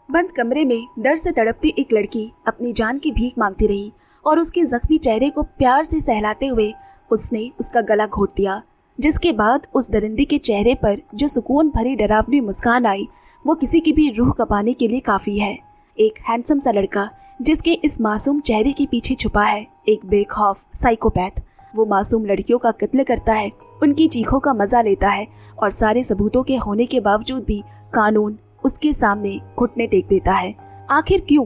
बंद कमरे में दर्द से तड़पती एक लड़की अपनी जान की भीख मांगती रही और उसके जख्मी चेहरे को प्यार से सहलाते हुए उसने उसका गला घोट दिया। जिसके बाद उस दरिंदी के चेहरे पर जो सुकून भरी डरावनी मुस्कान आई, वो किसी की भी रूह कपाने के लिए काफी है। एक हैंडसम सा लड़का जिसके इस मासूम चेहरे के पीछे छुपा है एक बेखौफ साइकोपैथ। वो मासूम लड़कियों का कत्ल करता है, उनकी चीखों का मजा लेता है और सारे सबूतों के होने के बावजूद भी कानून उसके सामने घुटने टेक देता है। आखिर क्यों?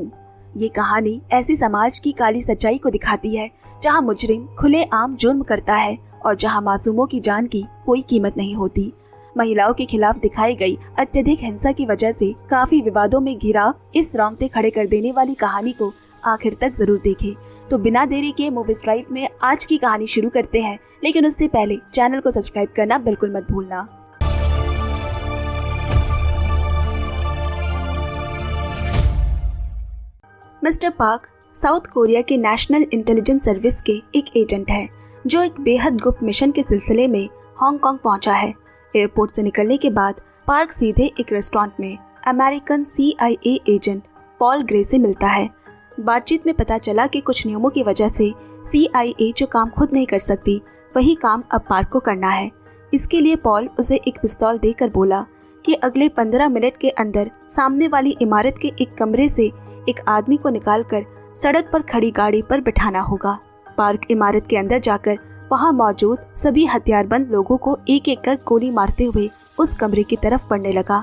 ये कहानी ऐसी समाज की काली सच्चाई को दिखाती है जहाँ मुजरिम खुलेआम जुर्म करता है और जहाँ मासूमों की जान की कोई कीमत नहीं होती। महिलाओं के खिलाफ दिखाई गई अत्यधिक हिंसा की वजह से काफी विवादों में घिरा इस रोंगटे खड़े कर देने वाली कहानी को आखिर तक जरूर देखें। तो बिना देरी के मूवीज ड्राइव में आज की कहानी शुरू करते हैं, लेकिन उससे पहले चैनल को सब्सक्राइब करना बिल्कुल मत भूलना। मिस्टर पार्क साउथ कोरिया के नेशनल इंटेलिजेंस सर्विस के एक एजेंट है जो एक बेहद गुप्त मिशन के सिलसिले में हांगकांग पहुंचा है। एयरपोर्ट से निकलने के बाद पार्क सीधे एक रेस्टोरेंट में American CIA agent Paul grey से मिलता है। बातचीत में पता चला कि कुछ नियमों की वजह से CIA जो काम खुद नहीं कर सकती, वही काम अब पार्क को करना है। इसके लिए पॉल उसे एक पिस्तौल देकर बोला कि अगले 15 मिनट के अंदर सामने वाली इमारत के एक कमरे से एक आदमी को निकालकर सड़क पर खड़ी गाड़ी पर बिठाना होगा। पार्क इमारत के अंदर जाकर वहां मौजूद सभी हथियारबंद लोगों को एक एक कर गोली मारते हुए उस कमरे की तरफ बढ़ने लगा।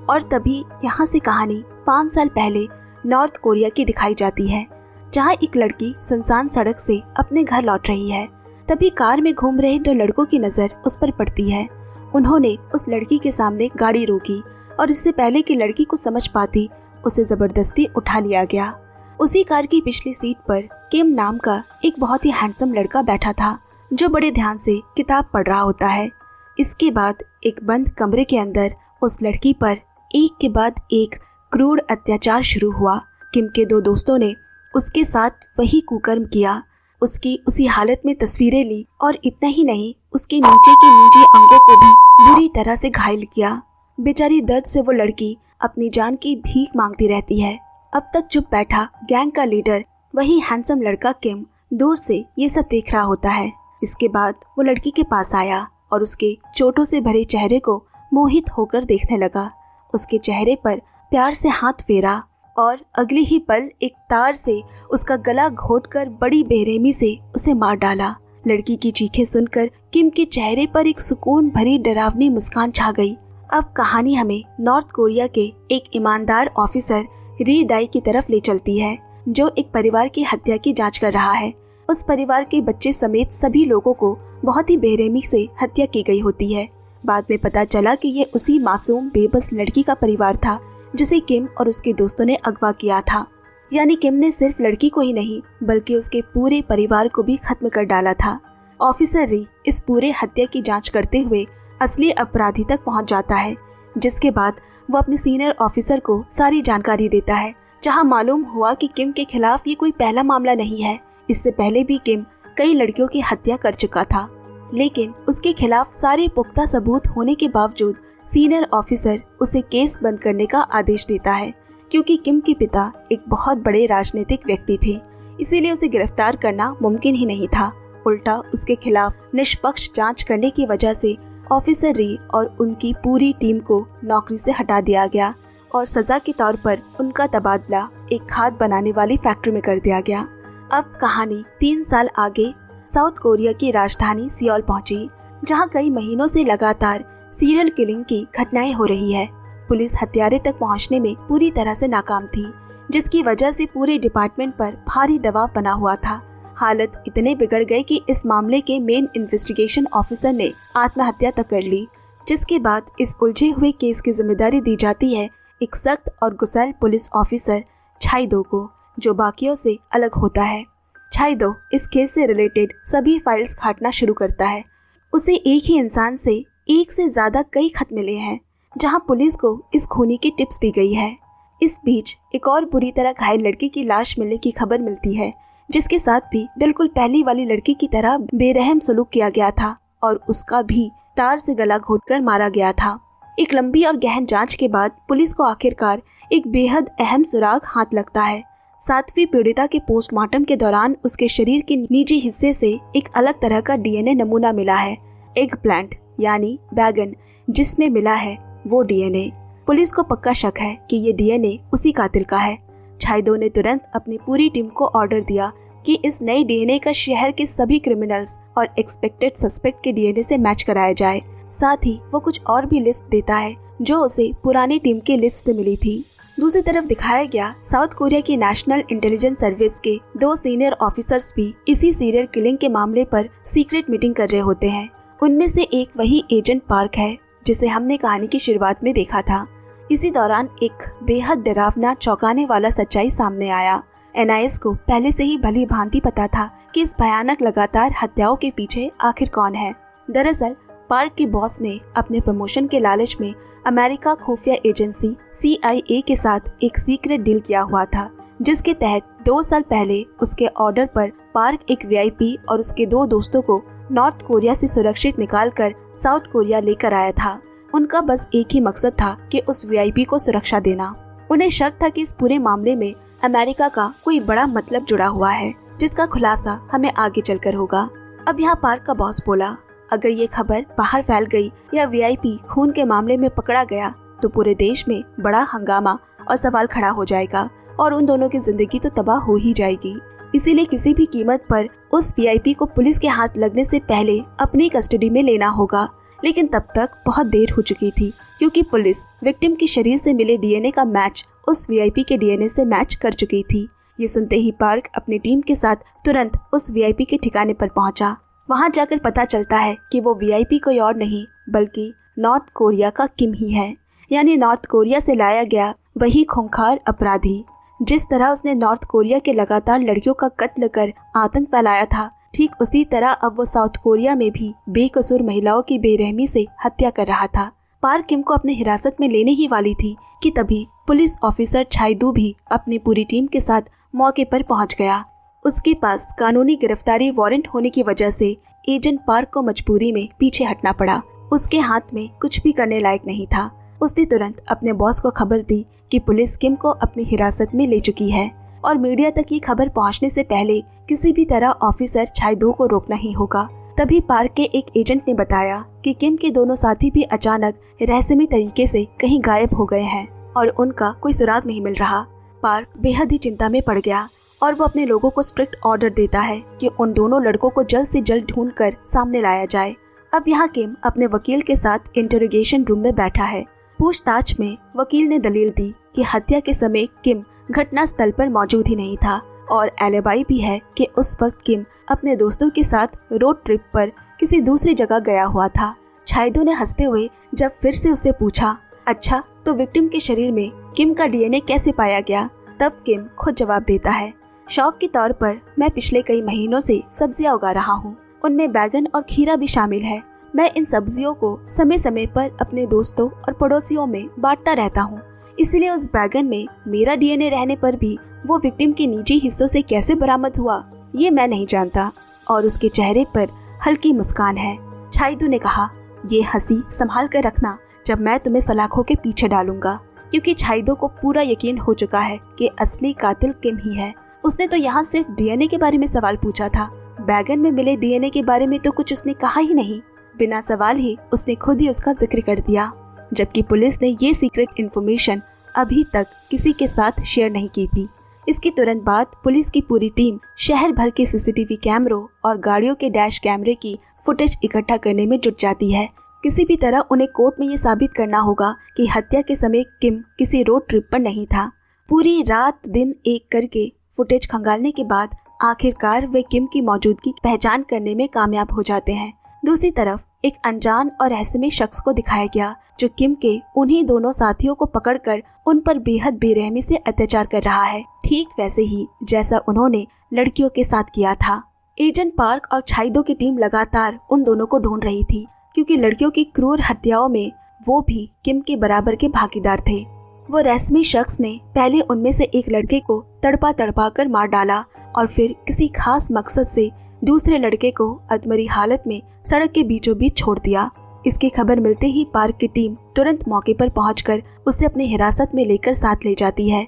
और तभी यहाँ से कहानी 5 साल पहले नॉर्थ कोरिया की दिखाई जाती है, जहाँ एक लड़की सुनसान सड़क से अपने घर लौट रही है। तभी कार में घूम रहे 2 लड़कों की नजर उस पर पड़ती है। उन्होंने उस लड़की के सामने गाड़ी रोकी और इससे पहले कि लड़की को समझ पाती, उसे जबरदस्ती उठा लिया गया। उसी कार की पिछली सीट पर किम नाम का एक बहुत ही हैंडसम लड़का बैठा था जो बड़े ध्यान से किताब पढ़ रहा होता है। इसके बाद एक बंद कमरे के अंदर उस लड़की पर एक के बाद एक क्रूर अत्याचार शुरू हुआ। किम के 2 दोस्तों ने उसके साथ वही कुकर्म किया, उसकी उसी हालत में तस्वीरें ली और इतना ही नहीं, उसके नीचे के निजी अंगों को भी बुरी तरह से घायल किया। बेचारी दर्द से वो लड़की अपनी जान की भीख मांगती रहती है। अब तक चुप बैठा गैंग का लीडर वही हैंडसम लड़का किम दूर से ये सब देख रहा होता है। इसके बाद वो लड़की के पास आया और उसके चोटों से भरे चेहरे को मोहित होकर देखने लगा। उसके चेहरे पर प्यार से हाथ फेरा और अगले ही पल एक तार से उसका गला घोटकर बड़ी बेरहमी से उसे मार डाला। लड़की की चीखें सुनकर किम के चेहरे पर एक सुकून भरी डरावनी मुस्कान छा गई। अब कहानी हमें नॉर्थ कोरिया के एक ईमानदार ऑफिसर री दाई की तरफ ले चलती है, जो एक परिवार की हत्या की जांच कर रहा है। उस परिवार के बच्चे समेत सभी लोगों को बहुत ही बेरहमी से हत्या की गई होती है। बाद में पता चला कि ये उसी मासूम बेबस लड़की का परिवार था जिसे किम और उसके दोस्तों ने अगवा किया था। यानी किम ने सिर्फ लड़की को ही नहीं बल्कि उसके पूरे परिवार को भी खत्म कर डाला था। ऑफिसर री इस पूरे हत्या की जांच करते हुए असली अपराधी तक पहुंच जाता है, जिसके बाद वो अपने सीनियर ऑफिसर को सारी जानकारी देता है, जहां मालूम हुआ कि किम के खिलाफ ये कोई पहला मामला नहीं है। इससे पहले भी किम कई लड़कियों की हत्या कर चुका था, लेकिन उसके खिलाफ सारे पुख्ता सबूत होने के बावजूद सीनियर ऑफिसर उसे केस बंद करने का आदेश देता है, क्योंकि किम के पिता एक बहुत बड़े राजनीतिक व्यक्ति थे, इसीलिए उसे गिरफ्तार करना मुमकिन ही नहीं था। उल्टा उसके खिलाफ निष्पक्ष जांच करने की वजह से ऑफिसर री और उनकी पूरी टीम को नौकरी से हटा दिया गया और सजा के तौर पर उनका तबादला एक खाद बनाने वाली फैक्ट्री में कर दिया गया। अब कहानी 3 साल आगे साउथ कोरिया की राजधानी सियोल पहुंची, जहां कई महीनों से लगातार सीरियल किलिंग की घटनाएं हो रही है। पुलिस हत्यारे तक पहुंचने में पूरी तरह से नाकाम थी, जिसकी वजह से पूरे डिपार्टमेंट पर भारी दबाव बना हुआ था। हालत इतने बिगड़ गई कि इस मामले के मेन इन्वेस्टिगेशन ऑफिसर ने आत्महत्या तक कर ली, जिसके बाद इस उलझे हुए केस की जिम्मेदारी दी जाती है एक सख्त और गुस्सैल पुलिस ऑफिसर छाइदो को, जो बाकियों से अलग होता है। छाइदो इस केस से रिलेटेड सभी फाइल्स घाटना शुरू करता है। उसे एक ही इंसान से एक से ज्यादा कई खत मिले हैं, जहां पुलिस को इस खूनी की टिप्स दी गई है। इस बीच एक और बुरी तरह घायल लड़की की लाश मिलने की खबर मिलती है, जिसके साथ भी बिल्कुल पहली वाली लड़की की तरह बेरहम सलूक किया गया था और उसका भी तार से गला घोटकर मारा गया था। एक लंबी और गहन जांच के बाद पुलिस को आखिरकार एक बेहद अहम सुराग हाथ लगता है। 7वीं पीड़िता के पोस्टमार्टम के दौरान उसके शरीर के निजी हिस्से से एक अलग तरह का डीएनए नमूना मिला है। एग प्लांट यानी बैगन जिसमें मिला है वो डीएनए। पुलिस को पक्का शक है कि ये डीएनए उसी कातिल का है। छाइदो ने तुरंत अपनी पूरी टीम को ऑर्डर दिया कि इस नई डीएनए का शहर के सभी क्रिमिनल्स और एक्सपेक्टेड सस्पेक्ट के डीएनए से मैच कराया जाए। साथ ही वो कुछ और भी लिस्ट देता है जो उसे पुरानी टीम की लिस्ट से मिली थी। दूसरी तरफ दिखाया गया साउथ कोरिया की नेशनल इंटेलिजेंस सर्विस के 2 सीनियर ऑफिसर्स भी इसी सीरियल किलिंग के मामले पर सीक्रेट मीटिंग कर रहे होते हैं। उनमें से एक वही एजेंट पार्क है जिसे हमने कहानी की शुरुआत में देखा था। इसी दौरान एक बेहद डरावना चौंकाने वाला सच्चाई सामने आया। एनआईएस को पहले से ही भली भांति पता था कि इस भयानक लगातार हत्याओं के पीछे आखिर कौन है। दरअसल पार्क के बॉस ने अपने प्रमोशन के लालच में अमेरिका खुफिया एजेंसी CIA के साथ एक सीक्रेट डील किया हुआ था, जिसके तहत 2 साल पहले उसके ऑर्डर पर पार्क एक VIP और उसके 2 दोस्तों को नॉर्थ कोरिया से सुरक्षित निकालकर साउथ कोरिया लेकर आया था। उनका बस एक ही मकसद था कि उस VIP को सुरक्षा देना। उन्हें शक था कि इस पूरे मामले में अमेरिका का कोई बड़ा मतलब जुड़ा हुआ है, जिसका खुलासा हमें आगे चलकर होगा। अब यहाँ पार्क का बॉस बोला, अगर ये खबर बाहर फैल गई या VIP खून के मामले में पकड़ा गया तो पूरे देश में बड़ा हंगामा और सवाल खड़ा हो जाएगा और उन दोनों की जिंदगी तो तबाह हो ही जाएगी। इसीलिए किसी भी कीमत पर उस VIP को पुलिस के हाथ लगने से पहले अपनी कस्टडी में लेना होगा। लेकिन तब तक बहुत देर हो चुकी थी, क्योंकि पुलिस विक्टिम के शरीर से मिले डीएनए का मैच उस VIP के डीएनए से मैच कर चुकी थी। ये सुनते ही पार्क अपनी टीम के साथ तुरंत उस VIP के ठिकाने पर पहुंचा। वहां जाकर पता चलता है कि वो VIP कोई और नहीं बल्कि नॉर्थ कोरिया का किम ही है, यानी नॉर्थ कोरिया से लाया गया वही खूंखार अपराधी। जिस तरह उसने नॉर्थ कोरिया के लगातार लड़कियों का कत्ल कर आतंक फैलाया था, ठीक उसी तरह अब वो साउथ कोरिया में भी बेकसूर महिलाओं की बेरहमी से हत्या कर रहा था। पार्क किम को अपने हिरासत में लेने ही वाली थी कि तभी पुलिस ऑफिसर छाइदू भी अपनी पूरी टीम के साथ मौके पर पहुंच गया। उसके पास कानूनी गिरफ्तारी वारंट होने की वजह से एजेंट पार्क को मजबूरी में पीछे हटना पड़ा। उसके हाथ में कुछ भी करने लायक नहीं था। उसने तुरंत अपने बॉस को खबर दी कि पुलिस किम को अपनी हिरासत में ले चुकी है और मीडिया तक ये खबर पहुंचने से पहले किसी भी तरह ऑफिसर छाइदो को रोकना ही होगा। तभी पार्क के एक एजेंट ने बताया कि किम के दोनों साथी भी अचानक रहस्यमय तरीके से कहीं गायब हो गए हैं और उनका कोई सुराग नहीं मिल रहा। पार्क बेहद ही चिंता में पड़ गया और वो अपने लोगों को स्ट्रिक्ट ऑर्डर देता है कि उन दोनों लड़कों को जल्द से जल्द ढूंढकर सामने लाया जाए। अब यहाँ किम अपने वकील के साथ इंटरोगेशन रूम में बैठा है। पूछताछ में वकील ने दलील दी कि हत्या के समय किम घटना स्थल पर मौजूद ही नहीं था और एलिबाई भी है कि उस वक्त किम अपने दोस्तों के साथ रोड ट्रिप पर किसी दूसरी जगह गया हुआ था। छाइदो ने हंसते हुए जब फिर से उसे पूछा, अच्छा तो विक्टिम के शरीर में किम का डीएनए कैसे पाया गया, तब किम खुद जवाब देता है, शौक के तौर पर मैं पिछले कई महीनों से सब्जियां उगा रहा हूँ। उनमें बैगन और खीरा भी शामिल है। मैं इन सब्जियों को समय समय पर अपने दोस्तों और पड़ोसियों में बांटता रहता हूँ। इसलिए उस बैगन में मेरा डीएनए रहने पर भी वो विक्टिम के निजी हिस्सों से कैसे बरामद हुआ ये मैं नहीं जानता। और उसके चेहरे पर हल्की मुस्कान है। छाइदू ने कहा, ये हंसी संभाल कर रखना जब मैं तुम्हें सलाखों के पीछे डालूंगा, क्योंकि छाइदो को पूरा यकीन हो चुका है कि असली कातिल किम ही है। उसने तो यहाँ सिर्फ डीएनए के बारे में सवाल पूछा था, बैगन में मिले डीएनए के बारे में तो कुछ उसने कहा ही नहीं। बिना सवाल ही उसने खुद ही उसका जिक्र कर दिया, जबकि पुलिस ने ये सीक्रेट इन्फॉर्मेशन अभी तक किसी के साथ शेयर नहीं की थी। इसके तुरंत बाद पुलिस की पूरी टीम शहर भर के CCTV कैमरों और गाड़ियों के डैश कैमरे की फुटेज इकट्ठा करने में जुट जाती है। किसी भी तरह उन्हें कोर्ट में ये साबित करना होगा कि हत्या के समय किम किसी रोड ट्रिप पर नहीं था। पूरी रात दिन एक करके फुटेज खंगालने के बाद आखिरकार वे किम की मौजूदगी की पहचान करने में कामयाब हो जाते हैं। दूसरी तरफ एक अनजान और रहस्यमय शख्स को दिखाया गया जो किम के उन्हीं दोनों साथियों को पकड़कर उन पर बेहद बेरहमी से अत्याचार कर रहा है, ठीक वैसे ही जैसा उन्होंने लड़कियों के साथ किया था। एजेंट पार्क और छाइदो की टीम लगातार उन दोनों को ढूंढ रही थी, क्योंकि लड़कियों की क्रूर हत्याओं में वो भी किम के बराबर के भागीदार थे। वो रहस्यमय शख्स ने पहले उनमें से एक लड़के को तड़पा कर मार डाला और फिर किसी खास मकसद से दूसरे लड़के को अधमरी हालत में सड़क के बीचों बीच छोड़ दिया। इसकी खबर मिलते ही पार्क की टीम तुरंत मौके पर पहुंचकर उसे अपनी हिरासत में लेकर साथ ले जाती है।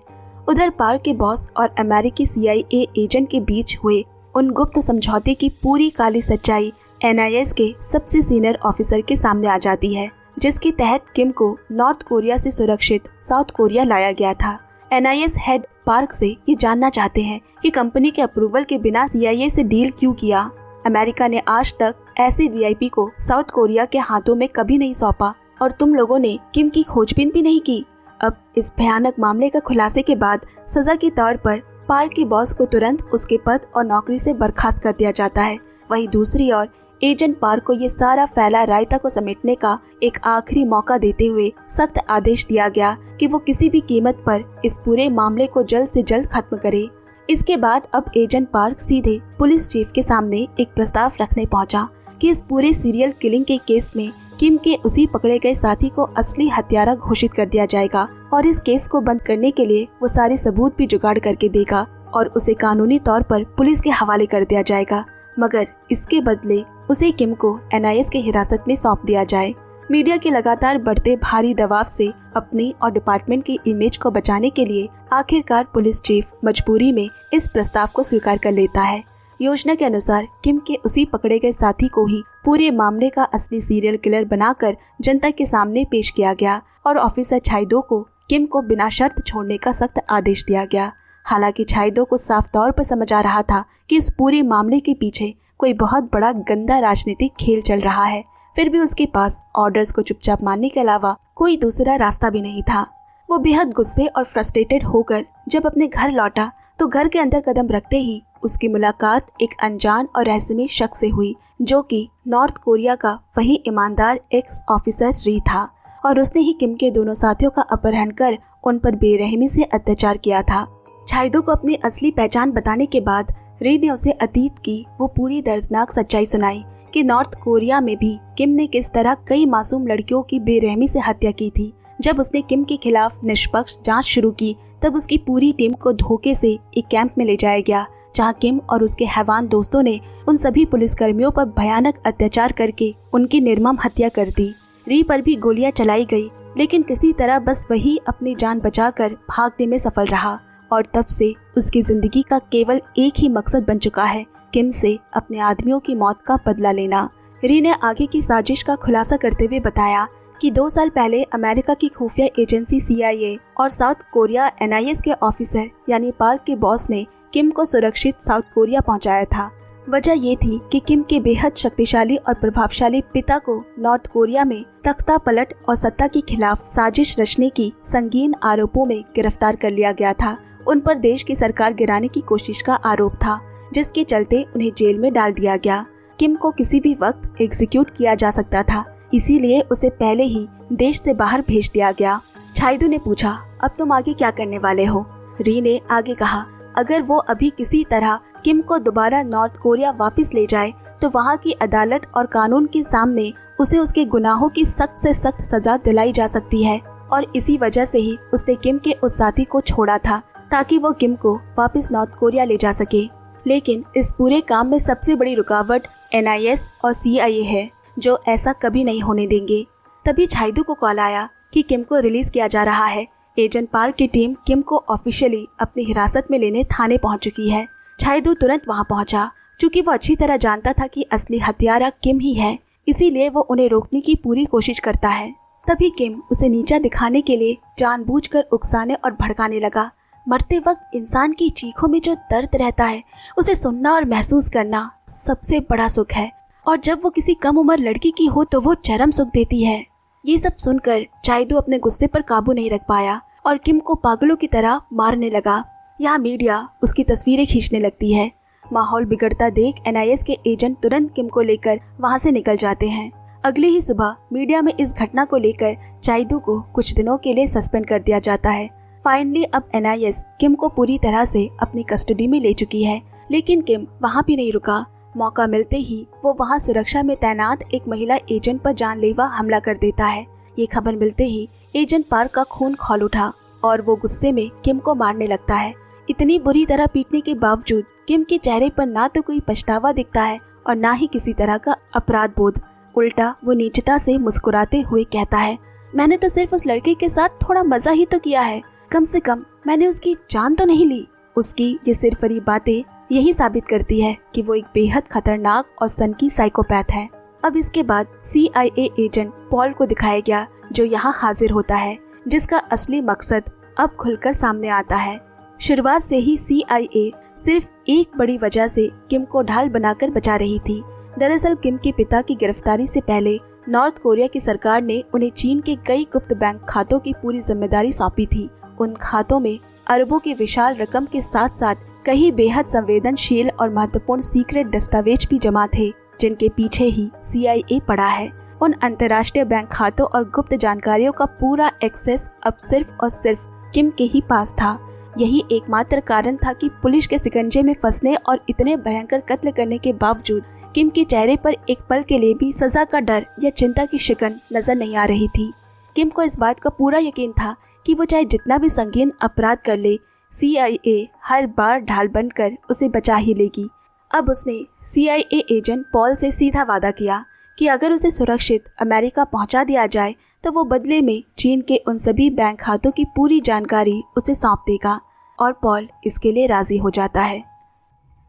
उधर पार्क के बॉस और अमेरिकी CIA एजेंट के बीच हुए उन गुप्त समझौते की पूरी काली सच्चाई NIS के सबसे सीनियर ऑफिसर के सामने आ जाती है, जिसके तहत किम को नॉर्थ कोरिया से सुरक्षित साउथ कोरिया लाया गया था। NIS हेड पार्क से ये जानना चाहते हैं कि कंपनी के अप्रूवल के बिना CIA से डील क्यों किया। अमेरिका ने आज तक ऐसे VIP को साउथ कोरिया के हाथों में कभी नहीं सौंपा और तुम लोगों ने किम की खोजबीन भी नहीं की। अब इस भयानक मामले का खुलासे के बाद सजा के तौर पर पार्क के बॉस को तुरंत उसके पद और नौकरी से बर्खास्त कर दिया जाता है। वहीं दूसरी ओर एजेंट पार्क को ये सारा फैला रायता को समेटने का एक आखिरी मौका देते हुए सख्त आदेश दिया गया कि वो किसी भी कीमत पर इस पूरे मामले को जल्द से जल्द खत्म करे। इसके बाद अब एजेंट पार्क सीधे पुलिस चीफ के सामने एक प्रस्ताव रखने पहुंचा कि इस पूरे सीरियल किलिंग के केस में किम के उसी पकड़े गए साथी को असली हत्यारा घोषित कर दिया जाएगा और इस केस को बंद करने के लिए वो सारे सबूत भी जुगाड़ करके देगा और उसे कानूनी तौर पर पुलिस के हवाले कर दिया जाएगा, मगर इसके बदले उसे किम को NIS के हिरासत में सौंप दिया जाए। मीडिया के लगातार बढ़ते भारी दबाव से अपनी और डिपार्टमेंट की इमेज को बचाने के लिए आखिरकार पुलिस चीफ मजबूरी में इस प्रस्ताव को स्वीकार कर लेता है। योजना के अनुसार किम के उसी पकड़े गए साथी को ही पूरे मामले का असली सीरियल किलर बनाकर जनता के सामने पेश किया गया और ऑफिसर छाइदो को किम को बिना शर्त छोड़ने का सख्त आदेश दिया गया। हालांकि छाइदो को साफ तौर पर समझ आ रहा था कि इस पूरे मामले के पीछे कोई बहुत बड़ा गंदा राजनीतिक खेल चल रहा है, फिर भी उसके पास ऑर्डर्स को चुपचाप मानने के अलावा कोई दूसरा रास्ता भी नहीं था। वो बेहद गुस्से और फ्रस्ट्रेटेड होकर जब अपने घर लौटा तो घर के अंदर कदम रखते ही उसकी मुलाकात एक अनजान और रहस्यमय शख्स से हुई, जो कि नॉर्थ कोरिया का वही ईमानदार एक्स ऑफिसर री था और उसने ही किम के दोनों साथियों का अपहरण कर उन पर बेरहमी से अत्याचार किया था। छाइदो को अपनी असली पहचान बताने के बाद री ने उसे अतीत की वो पूरी दर्दनाक सच्चाई सुनाई कि नॉर्थ कोरिया में भी किम ने किस तरह कई मासूम लड़कियों की बेरहमी से हत्या की थी। जब उसने किम के खिलाफ निष्पक्ष जांच शुरू की तब उसकी पूरी टीम को धोखे से एक कैंप में ले जाया गया, जहां किम और उसके हैवान दोस्तों ने उन सभी पुलिसकर्मियों पर भयानक अत्याचार करके उनकी निर्मम हत्या कर दी। री पर भी गोलियां चलाई गई, लेकिन किसी तरह बस वही अपनी जान बचाकर भागने में सफल रहा और तब से उसकी जिंदगी का केवल एक ही मकसद बन चुका है, किम से अपने आदमियों की मौत का बदला लेना। री ने आगे की साजिश का खुलासा करते हुए बताया कि 2 साल पहले अमेरिका की खुफिया एजेंसी CIA और साउथ कोरिया NIS के ऑफिसर यानी पार्क के बॉस ने किम को सुरक्षित साउथ कोरिया पहुंचाया था। वजह ये थी कि किम के बेहद शक्तिशाली और प्रभावशाली पिता को नॉर्थ कोरिया में तख्ता पलट और सत्ता के खिलाफ साजिश रचने की संगीन आरोपों में गिरफ्तार कर लिया गया था। उन पर देश की सरकार गिराने की कोशिश का आरोप था, जिसके चलते उन्हें जेल में डाल दिया गया। किम को किसी भी वक्त एग्जीक्यूट किया जा सकता था, इसीलिए उसे पहले ही देश से बाहर भेज दिया गया। छाइदो ने पूछा, अब तुम आगे क्या करने वाले हो? री ने आगे कहा, अगर वो अभी किसी तरह किम को दोबारा नॉर्थ कोरिया वापस ले जाए तो वहाँ की अदालत और कानून के सामने उसे उसके गुनाहों की सख्त से सख्त सजा दिलाई जा सकती है और इसी वजह से ही उसने किम के उस साथी को छोड़ा था ताकि वो किम को वापस नॉर्थ कोरिया ले जा सके। लेकिन इस पूरे काम में सबसे बड़ी रुकावट NIS और CIA है, जो ऐसा कभी नहीं होने देंगे। तभी छाइदो को कॉल आया कि किम को रिलीज किया जा रहा है। एजेंट पार्क की टीम किम को ऑफिशियली अपनी हिरासत में लेने थाने पहुंच चुकी है। छाइदो तुरंत वहां पहुंचा, चूँकि वो अच्छी तरह जानता था कि असली हत्यारा किम ही है, इसीलिए वो उन्हें रोकने की पूरी कोशिश करता है। तभी किम उसे नीचा दिखाने के लिए जानबूझकर उकसाने और भड़काने लगा। मरते वक्त इंसान की चीखों में जो दर्द रहता है उसे सुनना और महसूस करना सबसे बड़ा सुख है, और जब वो किसी कम उम्र लड़की की हो तो वो चरम सुख देती है। ये सब सुनकर छाइदो अपने गुस्से पर काबू नहीं रख पाया और किम को पागलों की तरह मारने लगा। यहाँ मीडिया उसकी तस्वीरें खींचने लगती है। माहौल बिगड़ता देख NIS के एजेंट तुरंत किम को लेकर वहाँ से निकल जाते हैं। अगले ही सुबह मीडिया में इस घटना को लेकर छाइदो को कुछ दिनों के लिए सस्पेंड कर दिया जाता है। फाइनली अब NIS किम को पूरी तरह से अपनी कस्टडी में ले चुकी है, लेकिन किम वहाँ भी नहीं रुका। मौका मिलते ही वो वहाँ सुरक्षा में तैनात एक महिला एजेंट पर जानलेवा हमला कर देता है। ये खबर मिलते ही एजेंट पार्क का खून खौल उठा और वो गुस्से में किम को मारने लगता है। इतनी बुरी तरह पीटने के बावजूद किम के चेहरे पर ना तो कोई पछतावा दिखता है और ना ही किसी तरह का अपराध बोध। उल्टा वो नीचता से मुस्कुराते हुए कहता है, मैंने तो सिर्फ उस लड़के के साथ थोड़ा मजा ही तो किया है, कम से कम मैंने उसकी जान तो नहीं ली। उसकी ये सिरफरी बातें यही साबित करती है कि वो एक बेहद खतरनाक और सनकी साइकोपैथ है। अब इसके बाद CIA एजेंट पॉल को दिखाया गया, जो यहाँ हाजिर होता है, जिसका असली मकसद अब खुलकर सामने आता है। शुरुआत से ही CIA सिर्फ एक बड़ी वजह से किम को ढाल बनाकर बचा रही थी। दरअसल किम के पिता की गिरफ्तारी से पहले नॉर्थ कोरिया की सरकार ने उन्हें चीन के कई गुप्त बैंक खातों की पूरी जिम्मेदारी सौंपी थी। उन खातों में अरबों की विशाल रकम के साथ साथ कई बेहद संवेदनशील और महत्वपूर्ण सीक्रेट दस्तावेज भी जमा थे, जिनके पीछे ही CIA पड़ा है। उन अंतर्राष्ट्रीय बैंक खातों और गुप्त जानकारियों का पूरा एक्सेस अब सिर्फ और सिर्फ किम के ही पास था। यही एकमात्र कारण था कि पुलिस के शिकंजे में फंसने और इतने भयंकर कत्ल करने के बावजूद किम के चेहरे पर एक पल के लिए भी सजा का डर या चिंता की शिकन नजर नहीं आ रही थी। किम को इस बात का पूरा यकीन था कि वो चाहे जितना भी संगीन अपराध कर ले, CIA हर बार ढाल बनकर उसे बचा ही लेगी। अब उसने CIA एजेंट पॉल से सीधा वादा किया कि अगर उसे सुरक्षित अमेरिका पहुंचा दिया जाए तो वो बदले में चीन के उन सभी बैंक खातों की पूरी जानकारी उसे सौंप देगा, और पॉल इसके लिए राजी हो जाता है।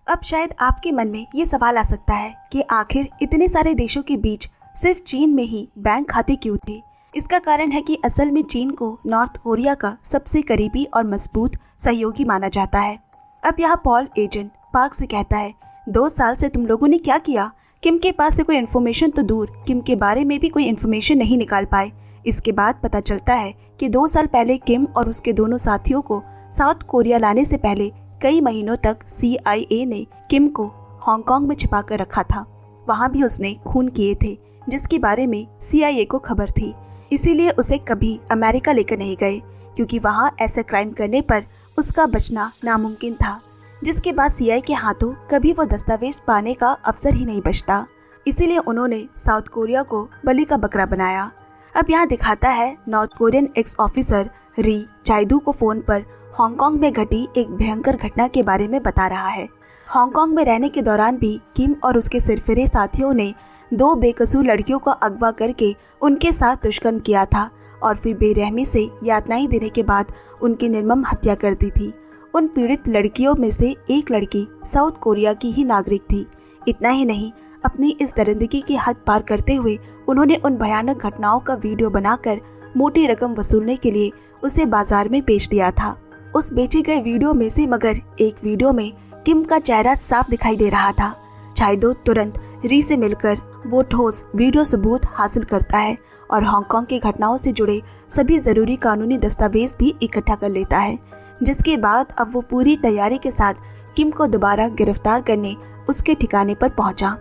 अब शायद आपके मन में ये सवाल आ सकता है कि आखिर इतने सारे देशों के बीच सिर्फ चीन में ही बैंक खाते क्यों थे। इसका कारण है कि असल में चीन को नॉर्थ कोरिया का सबसे करीबी और मजबूत सहयोगी माना जाता है। अब यहाँ पॉल एजेंट पार्क से कहता है, 2 साल से तुम लोगों ने क्या किया? किम के पास से कोई इन्फॉर्मेशन तो दूर, किम के बारे में भी कोई इन्फॉर्मेशन नहीं निकाल पाए। इसके बाद पता चलता है कि 2 साल पहले किम और उसके दोनों साथियों को साउथ कोरिया लाने से पहले कई महीनों तक CIA ने किम को हांगकांग में छिपा कर रखा था। वहाँ भी उसने खून किए थे, जिसके बारे में CIA को खबर थी। इसीलिए उसे कभी अमेरिका लेकर नहीं गए, क्योंकि वहाँ ऐसे क्राइम करने पर उसका बचना नामुमकिन था, जिसके बाद CIA के हाथों कभी वो दस्तावेज पाने का अवसर ही नहीं बचता। इसीलिए उन्होंने साउथ कोरिया को बलि का बकरा बनाया। अब यहाँ दिखाता है नॉर्थ कोरियन एक्स ऑफिसर री चाइदू को फोन पर हांगकांग में घटी एक भयंकर घटना के बारे में बता रहा है। हांगकांग में रहने के दौरान भी किम और उसके सिरफिरे साथियों ने 2 बेकसूर लड़कियों को अगवा करके उनके साथ दुष्कर्म किया था और फिर बेरहमी से यातनाएं देने के बाद उनकी निर्मम हत्या कर दी थी। उन पीड़ित लड़कियों में से एक लड़की साउथ कोरिया की ही नागरिक थी। इतना ही नहीं, अपनी इस दरिंदगी की हद पार करते हुए उन्होंने उन भयानक घटनाओं का वीडियो बनाकर मोटी रकम वसूलने के लिए उसे बाजार में बेच दिया था। उस बेचे गए वीडियो में से मगर एक वीडियो में किम का चेहरा साफ दिखाई दे रहा था। चाइदो तुरंत री से मिलकर वो ठोस वीडियो सबूत हासिल करता है और हांगकांग की घटनाओं से जुड़े सभी जरूरी कानूनी दस्तावेज भी इकट्ठा कर लेता है, जिसके बाद अब वो पूरी तैयारी के साथ किम को दोबारा गिरफ्तार करने उसके ठिकाने पर पहुंचा।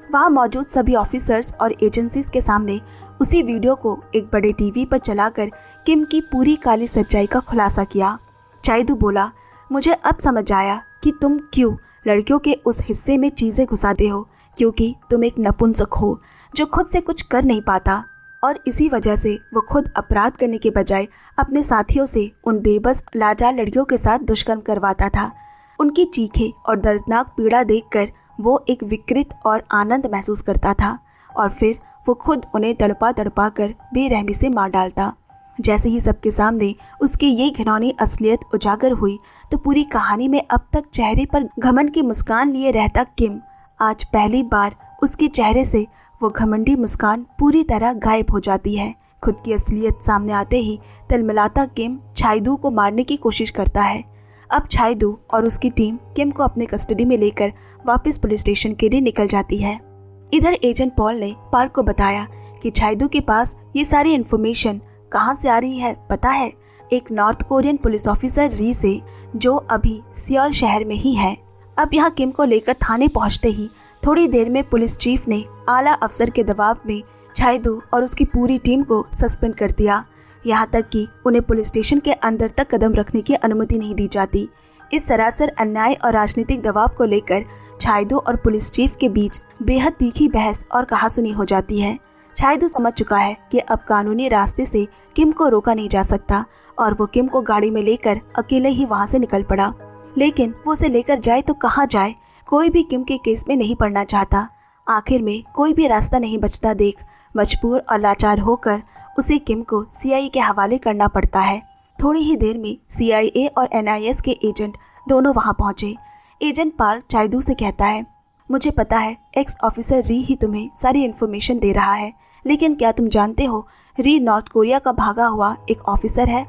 वहां मौजूद सभी ऑफिसर्स और एजेंसीज के सामने उसी वीडियो को एक बड़े टीवी पर चलाकर किम की पूरी काली सच्चाई का खुलासा किया। चाइदू बोला, मुझे अब समझ आया कि तुम क्यों लड़कियों के उस हिस्से में चीजें घुसाते हो, क्योंकि तुम एक नपुंसक हो जो खुद से कुछ कर नहीं पाता, और इसी वजह से वो खुद अपराध करने के बजाय अपने साथियों से उन बेबस लाचार लड़कियों के साथ दुष्कर्म करवाता था। उनकी चीखें और दर्दनाक पीड़ा देखकर वो एक विकृत और आनंद महसूस करता था और फिर वो खुद उन्हें तड़पा तड़पा कर बेरहमी से मार डालता। जैसे ही सबके सामने उसकी ये घिनौनी असलियत उजागर हुई तो पूरी कहानी में अब तक चेहरे पर घमंड की मुस्कान लिए रहता किम आज पहली बार उसके चेहरे से वो घमंडी मुस्कान पूरी तरह गायब हो जाती है। खुद की असलियत सामने आते ही तिलमिलाता किम चाइदू को मारने की कोशिश करता है। अब चाइदू और उसकी टीम किम को अपने कस्टडी में लेकर वापस पुलिस स्टेशन के लिए निकल जाती है। इधर एजेंट पॉल ने पार्क को बताया कि चाइदू के पास ये सारी इन्फॉर्मेशन कहाँ से आ रही है पता है? एक नॉर्थ कोरियन पुलिस ऑफिसर री से, जो अभी सियोल शहर में ही है। अब यहाँ किम को लेकर थाने पहुँचते ही थोड़ी देर में पुलिस चीफ ने आला अफसर के दबाव में चाइदू और उसकी पूरी टीम को सस्पेंड कर दिया। यहाँ तक कि उन्हें पुलिस स्टेशन के अंदर तक कदम रखने की अनुमति नहीं दी जाती। इस सरासर अन्याय और राजनीतिक दबाव को लेकर चाइदू और पुलिस चीफ के बीच बेहद तीखी बहस और कहासुनी हो जाती है। चाइदू समझ चुका है कि अब कानूनी रास्ते से किम को रोका नहीं जा सकता और वो किम को गाड़ी में लेकर अकेले ही वहाँ से निकल पड़ा। लेकिन वो उसे लेकर जाए तो कहाँ जाए? कोई भी किम के केस में नहीं पड़ना चाहता आखिर में कोई भी रास्ता नहीं बचता देख मजबूर और लाचार होकर उसे किम को CIA के हवाले करना पड़ता है। थोड़ी ही देर में CIA और NIS के एजेंट दोनों वहां पहुंचे। एजेंट पार्क चाइदू से कहता है, मुझे पता है एक्स ऑफिसर री ही तुम्हें सारी इन्फॉर्मेशन दे रहा है, लेकिन क्या तुम जानते हो री नॉर्थ कोरिया का भागा हुआ एक ऑफिसर है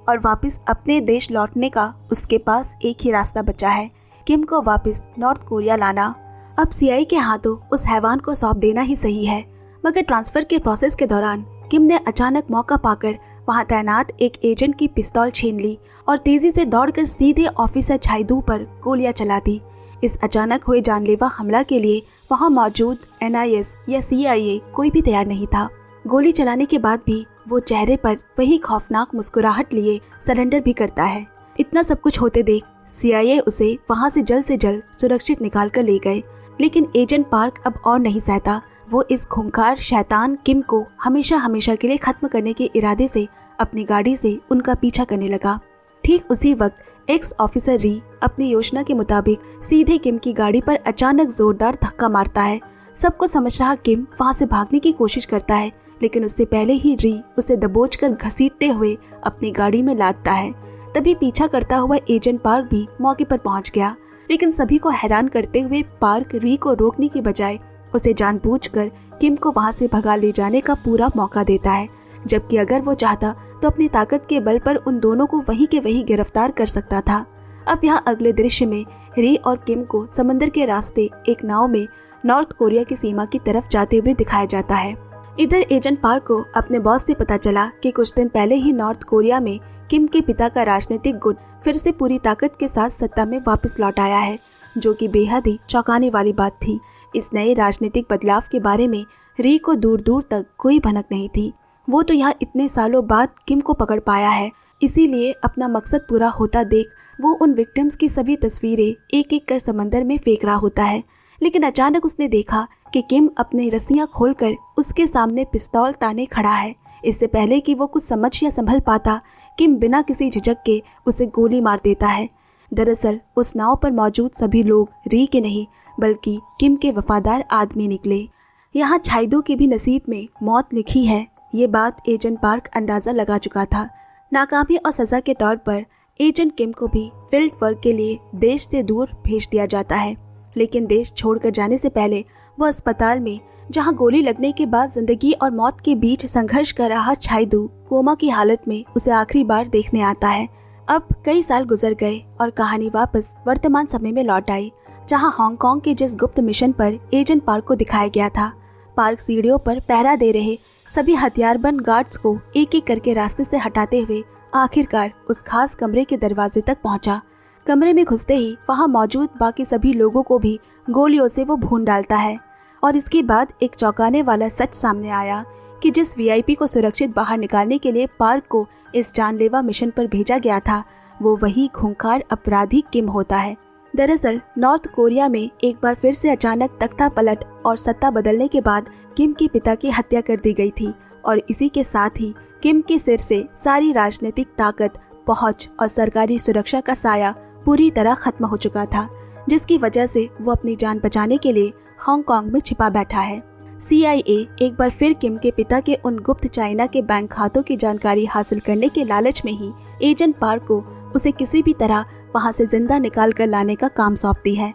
और वापस अपने देश लौटने का उसके पास एक ही रास्ता बचा है, किम को वापस नॉर्थ कोरिया लाना। अब CIA के हाथों उस हैवान को सौंप देना ही सही है। मगर ट्रांसफर के प्रोसेस के दौरान किम ने अचानक मौका पाकर वहां तैनात एक एजेंट की पिस्तौल छीन ली और तेजी से दौड़कर सीधे ऑफिसर चाइदू पर गोलियां चला दी। इस अचानक हुए जानलेवा हमला के लिए वहां मौजूद NIS या CIA कोई भी तैयार नहीं था। गोली चलाने के बाद भी वो चेहरे पर वही खौफनाक मुस्कुराहट लिए सरेंडर भी करता है। इतना सब कुछ होते देख CIA उसे वहां से जल्द सुरक्षित निकाल कर ले गए, लेकिन एजेंट पार्क अब और नहीं सहता। वो इस खूंखार शैतान किम को हमेशा के लिए खत्म करने के इरादे से अपनी गाड़ी से उनका पीछा करने लगा। ठीक उसी वक्त एक्स ऑफिसर री अपनी योजना के मुताबिक सीधे किम की गाड़ी पर अचानक जोरदार धक्का मारता है। सबको समझ रहा किम वहां से भागने की कोशिश करता है, लेकिन उससे पहले ही री उसे दबोचकर घसीटते हुए अपनी गाड़ी में लादता है। तभी पीछा करता हुआ एजेंट पार्क भी मौके पर पहुंच गया, लेकिन सभी को हैरान करते हुए पार्क री को रोकने की बजाय उसे जानबूझकर किम को वहां से भगा ले जाने का पूरा मौका देता है, जबकि अगर वो चाहता तो अपनी ताकत के बल पर उन दोनों को वहीं के वहीं गिरफ्तार कर सकता था। अब यहाँ अगले दृश्य में री और किम को समंदर के रास्ते एक नाव में नॉर्थ कोरिया की सीमा की तरफ जाते हुए दिखाया जाता है। इधर एजेंट पार्क को अपने बॉस से पता चला कि कुछ दिन पहले ही नॉर्थ कोरिया में किम के पिता का राजनीतिक गुट फिर से पूरी ताकत के साथ सत्ता में वापस लौट आया है, जो कि बेहद ही चौंकाने वाली बात थी। इस नए राजनीतिक बदलाव के बारे में री को दूर दूर तक कोई भनक नहीं थी। वो तो यहाँ इतने सालों बाद किम को पकड़ पाया है, इसीलिए अपना मकसद पूरा होता देख वो उन विक्टिम्स की सभी तस्वीरें एक एक कर समंदर में फेंक रहा होता है। लेकिन अचानक उसने देखा कि किम अपनी रस्सियां खोलकर उसके सामने पिस्तौल ताने खड़ा है। इससे पहले कि वो कुछ समझ या संभल पाता, किम बिना किसी झिझक के उसे गोली मार देता है। दरअसल उस नाव पर मौजूद सभी लोग री के नहीं बल्कि किम के वफादार आदमी निकले। यहाँ चाइदू के भी नसीब में मौत लिखी है, ये बात एजेंट पार्क अंदाजा लगा चुका था। नाकामी और सजा के तौर पर एजेंट किम को भी फील्ड वर्क के लिए देश से दूर भेज दिया जाता है, लेकिन देश छोड़कर जाने से पहले वो अस्पताल में, जहां गोली लगने के बाद जिंदगी और मौत के बीच संघर्ष कर रहा चाइदू कोमा की हालत में उसे आखिरी बार देखने आता है। अब कई साल गुजर गए और कहानी वापस वर्तमान समय में लौट आई, जहां हांगकांग के जिस गुप्त मिशन पर एजेंट पार्क को दिखाया गया था। पार्क सीढ़ियों पर पहरा दे रहे सभी हथियारबंद गार्ड्स को एक एक करके रास्ते से हटाते हुए आखिरकार उस खास कमरे के दरवाजे तक पहुंचा। कमरे में घुसते ही वहां मौजूद बाकी सभी लोगों को भी गोलियों से वो भून डालता है और इसके बाद एक चौंकाने वाला सच सामने आया कि जिस VIP को सुरक्षित बाहर निकालने के लिए पार्क को इस जानलेवा मिशन पर भेजा गया था, वो वही खूंखार अपराधी किम होता है। दरअसल नॉर्थ कोरिया में एक बार फिर से अचानक तख्ता पलट और सत्ता बदलने के बाद किम के पिता की हत्या कर दी गई थी और इसी के साथ ही किम के सिर से सारी राजनीतिक ताकत, पहुंच और सरकारी सुरक्षा का साया पूरी तरह खत्म हो चुका था, जिसकी वजह से वो अपनी जान बचाने के लिए हांगकांग में छिपा बैठा है। CIA एक बार फिर किम के पिता के उन गुप्त चाइना के बैंक खातों की जानकारी हासिल करने के लालच में ही एजेंट पार्क को उसे किसी भी तरह वहां से जिंदा निकाल कर लाने का काम सौंपती है।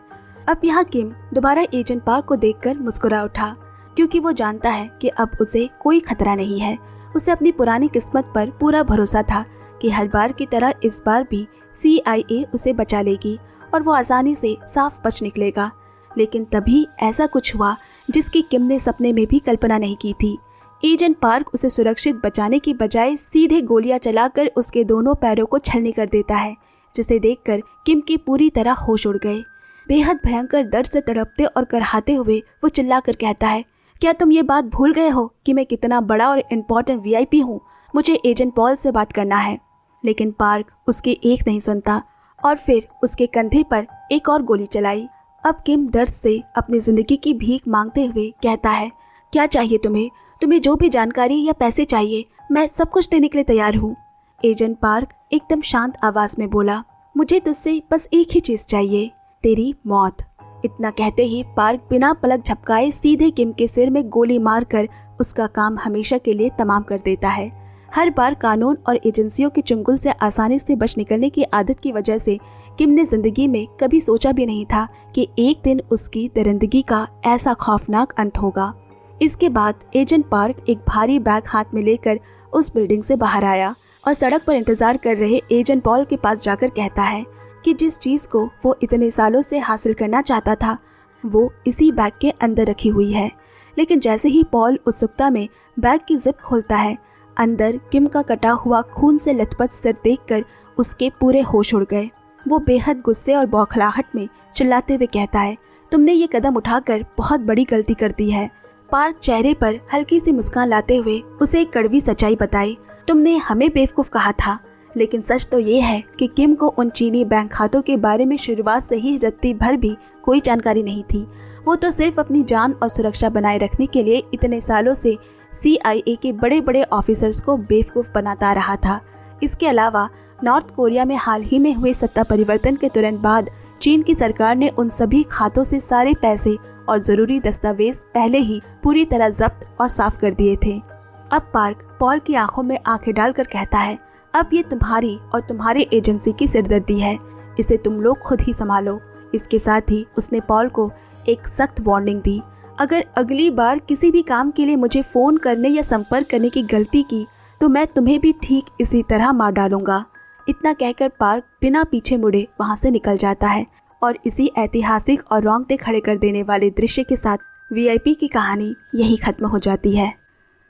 अब यहाँ किम दोबारा एजेंट पार्क को देखकर मुस्कुरा उठा, क्योंकि वो जानता है कि अब उसे कोई खतरा नहीं है। उसे अपनी पुरानी किस्मत पर पूरा भरोसा था कि हर बार की तरह इस बार भी CIA उसे बचा लेगी और वो आसानी से साफ बच निकलेगा। लेकिन तभी ऐसा कुछ हुआ जिसकी किम ने सपने में भी कल्पना नहीं की थी। एजेंट पार्क उसे सुरक्षित बचाने की बजाय सीधे गोलियां चलाकर उसके दोनों पैरों को छलनी कर देता है, जिसे देखकर किम की पूरी तरह होश उड़ गए। बेहद भयंकर दर्द से तड़पते और करहाते हुए वो चिल्लाकर कहता है, क्या तुम ये बात भूल गए हो कि मैं कितना बड़ा और इम्पोर्टेंट VIP हूँ? मुझे एजेंट पॉल से बात करना है। लेकिन पार्क उसके एक नहीं सुनता और फिर उसके कंधे पर एक और गोली चलाई। अब किम दर्द से अपनी जिंदगी की भीख मांगते हुए कहता है, क्या चाहिए तुम्हें? तुम्हें जो भी जानकारी या पैसे चाहिए, मैं सब कुछ देने के लिए तैयार हूँ। एजेंट पार्क एकदम शांत आवाज में बोला, मुझे तुझसे बस एक ही चीज चाहिए, तेरी मौत। इतना कहते ही पार्क बिना पलक झपकाए सीधे किम के सिर में गोली मारकर उसका काम हमेशा के लिए तमाम कर देता है। हर बार कानून और एजेंसियों के चुंगल से आसानी से बच निकलने की आदत की वजह से किम ने जिंदगी में कभी सोचा भी नहीं था कि एक दिन उसकी दरिंदगी का ऐसा खौफनाक अंत होगा। इसके बाद एजेंट पार्क एक भारी बैग हाथ में लेकर उस बिल्डिंग से बाहर आया और सड़क पर इंतजार कर रहे एजेंट पॉल के पास जाकर कहता है कि जिस चीज को वो इतने सालों से हासिल करना चाहता था वो इसी बैग के अंदर रखी हुई है। लेकिन जैसे ही पॉल उत्सुकता में बैग की जिप खोलता है, अंदर किम का कटा हुआ खून से लथपथ सिर देखकर उसके पूरे होश उड़ गए। वो बेहद गुस्से और बौखलाहट में चिल्लाते हुए कहता है, तुमने ये कदम उठाकर बहुत बड़ी गलती कर दी है। पार्क चेहरे पर हल्की सी मुस्कान लाते हुए उसे एक कड़वी सच्चाई बताई, तुमने हमें बेवकूफ कहा था, लेकिन सच तो ये है कि किम को उन चीनी बैंक खातों के बारे में शुरुआत से ही रत्ती भर भी कोई जानकारी नहीं थी। वो तो सिर्फ अपनी जान और सुरक्षा बनाए रखने के लिए इतने सालों से CIA के बड़े बड़े ऑफिसर्स को बेवकूफ बनाता रहा था। इसके अलावा नॉर्थ कोरिया में हाल ही में हुए सत्ता परिवर्तन के तुरंत बाद चीन की सरकार ने उन सभी खातों से सारे पैसे और जरूरी दस्तावेज पहले ही पूरी तरह जब्त और साफ कर दिए थे। अब पार्क पॉल की आंखों में आंखें डालकर कहता है, अब ये तुम्हारी और तुम्हारी एजेंसी की सिरदर्दी है, इसे तुम लोग खुद ही संभालो। इसके साथ ही उसने पॉल को एक सख्त वार्निंग दी, अगर अगली बार किसी भी काम के लिए मुझे फोन करने या संपर्क करने की गलती की तो मैं तुम्हें भी ठीक इसी तरह मार डालूंगा। इतना कहकर पार्क बिना पीछे मुड़े वहां से निकल जाता है और इसी ऐतिहासिक और रोंगटे खड़े कर देने वाले दृश्य के साथ VIP की कहानी यही खत्म हो जाती है।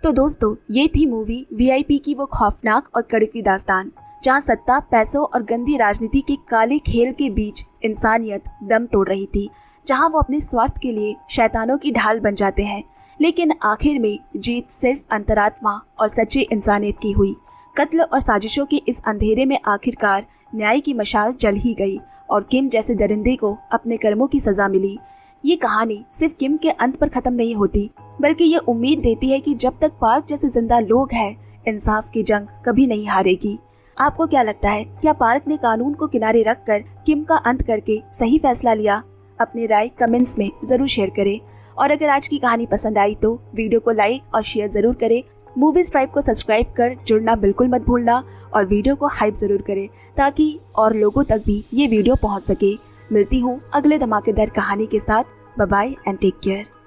तो दोस्तों, ये थी मूवी VIP की वो खौफनाक और कड़वी दास्तान, जहां सत्ता, पैसों और गंदी राजनीति के काले खेल के बीच इंसानियत दम तोड़ रही थी, जहां वो अपने स्वार्थ के लिए शैतानों की ढाल बन जाते हैं, लेकिन आखिर में जीत सिर्फ अंतरात्मा और सच्ची इंसानियत की हुई। कत्ल और साजिशों के इस अंधेरे में आखिरकार न्याय की मशाल जल ही गई और किम जैसे दरिंदे को अपने कर्मों की सजा मिली। ये कहानी सिर्फ किम के अंत पर खत्म नहीं होती, बल्कि ये उम्मीद देती है कि जब तक पार्क जैसे जिंदा लोग हैं, इंसाफ की जंग कभी नहीं हारेगी। आपको क्या लगता है, क्या पार्क ने कानून को किनारे रखकर किम का अंत करके सही फैसला लिया? अपनी राय कमेंट्स में जरूर शेयर करें और अगर आज की कहानी पसंद आई तो वीडियो को लाइक और शेयर जरूर करें। मूवीज ट्राइब को सब्सक्राइब कर जुड़ना बिल्कुल मत भूलना और वीडियो को हाइप जरूर करें ताकि और लोगों तक भी ये वीडियो पहुंच सके। मिलती हूँ अगले धमाकेदार कहानी के साथ। Bye bye and take care.